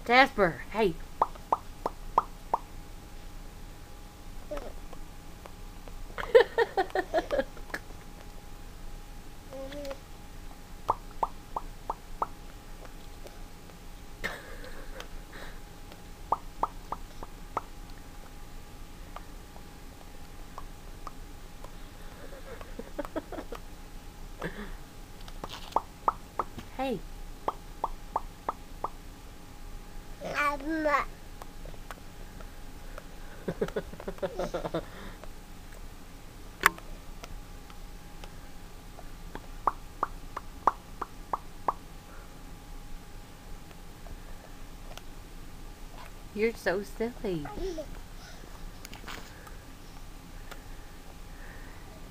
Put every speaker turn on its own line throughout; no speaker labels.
Jasper, hey. Hey. You're so silly.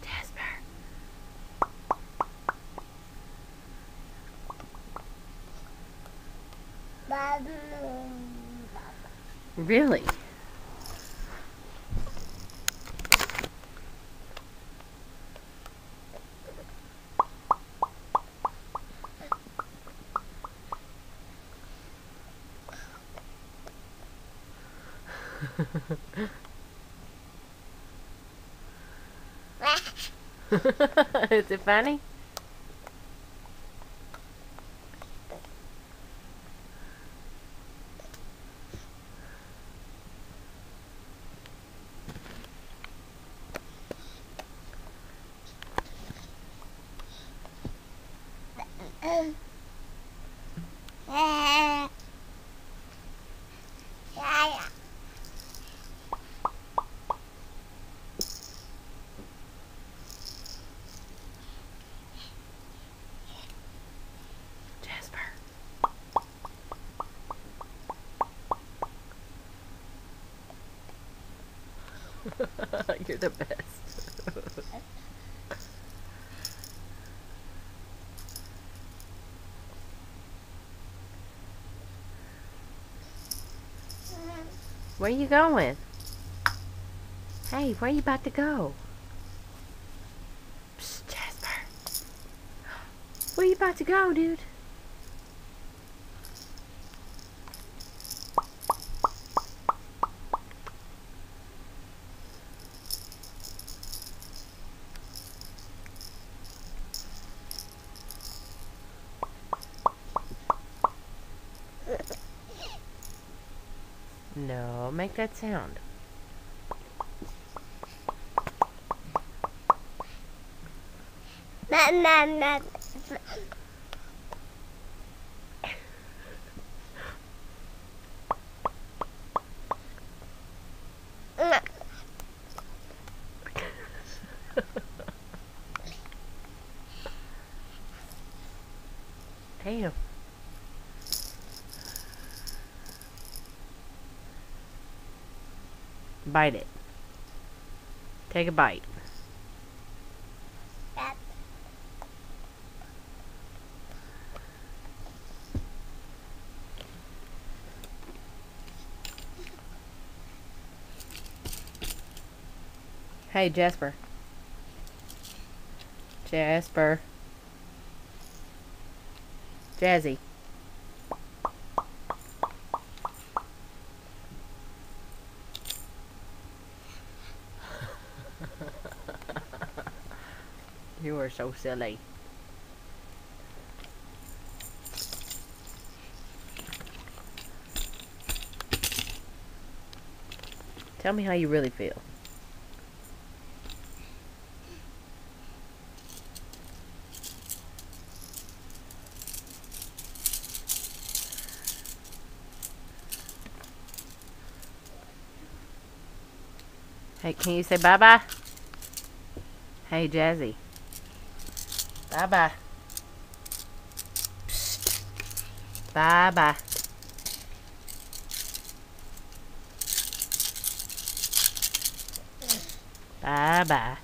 Jasper. Really? Is it funny? Jasper. You're the best. Where you going? Hey, where you about to go? Psst, Jasper. Where you about to go, dude? No, make that sound. Damn. Bite it. Take a bite. Hey, Jasper. Jasper. Jazzy. You are so silly. Tell me how you really feel. Hey, can you say bye-bye? Hey, Jazzy. Bye-bye. Bye-bye. Bye-bye.